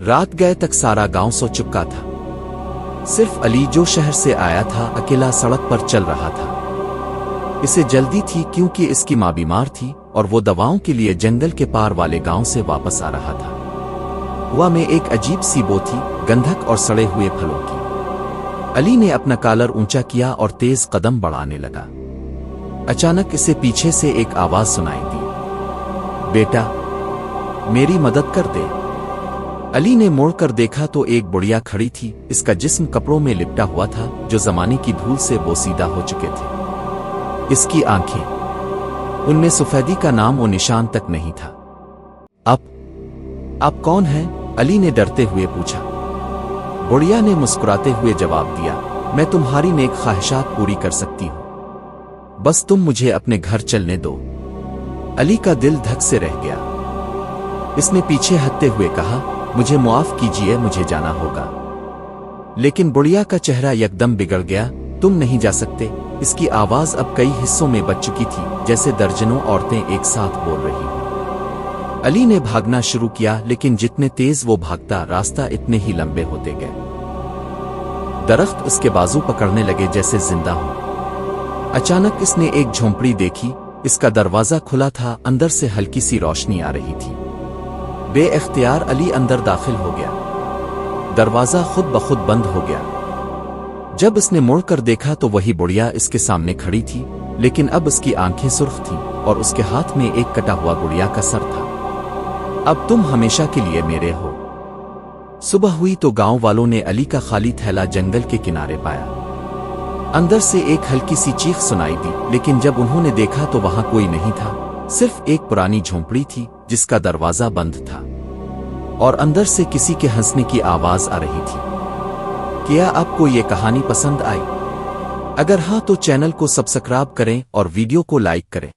रात गए तक सारा गांव सो चुका था। सिर्फ अली जो शहर से आया था अकेला सड़क पर चल रहा था। इसे जल्दी थी क्योंकि इसकी माँ बीमार थी और वो दवाओं के लिए जंगल के पार वाले गांव से वापस आ रहा था। हवा में एक अजीब सी बो थी, गंधक और सड़े हुए फलों की। अली ने अपना कॉलर ऊंचा किया और तेज कदम बढ़ाने लगा। अचानक इसे पीछे से एक आवाज सुनाई दी, बेटा मेरी मदद कर दे। अली ने मुड़कर देखा तो एक बुढ़िया खड़ी थी। इसका जिस्म कपड़ों में लिपटा हुआ था जो जमाने की धूल से बोसीदा हो चुके थे। इसकी आंखें, उनमें सफेदी का नाम और निशान तक नहीं था। आप कौन हैं? अली ने डरते हुए पूछा। बुढ़िया ने मुस्कुराते हुए जवाब दिया, मैं तुम्हारी नेक ख्वाहिशात पूरी कर सकती हूं, बस तुम मुझे अपने घर चलने दो। अली का दिल धक से रह गया। इसने पीछे हटते हुए कहा, मुझे मुआफ कीजिए, मुझे जाना होगा। लेकिन बुढ़िया का चेहरा यकदम बिगड़ गया। तुम नहीं जा सकते। इसकी आवाज अब कई हिस्सों में बच चुकी थी, जैसे दर्जनों औरतें एक साथ बोल रही हों। अली ने भागना शुरू किया, लेकिन जितने तेज वो भागता रास्ता इतने ही लंबे होते गए। दरख्त उसके बाजू पकड़ने लगे जैसे जिंदा हो। अचानक इसने एक झोंपड़ी देखी। इसका दरवाजा खुला था, अंदर से हल्की सी रोशनी आ रही थी। बेइख्तियार अली अंदर दाखिल हो गया। दरवाजा खुद ब खुद बंद हो गया। जब इसने मुड़कर देखा तो वही बुढ़िया इसके सामने खड़ी थी, लेकिन अब उसकी आंखें सुर्ख थीं और उसके हाथ में एक कटा हुआ गुड़िया का सर था। अब तुम हमेशा के लिए मेरे हो। सुबह हुई तो गांव वालों ने अली का खाली थैला जंगल के किनारे पाया। अंदर से एक हल्की सी चीख सुनाई दी, लेकिन जब उन्होंने देखा तो वहां कोई नहीं था। सिर्फ एक पुरानी झोंपड़ी थी जिसका दरवाजा बंद था और अंदर से किसी के हंसने की आवाज आ रही थी। क्या आपको ये कहानी पसंद आई? अगर हाँ तो चैनल को सब्सक्राइब करें और वीडियो को लाइक करें।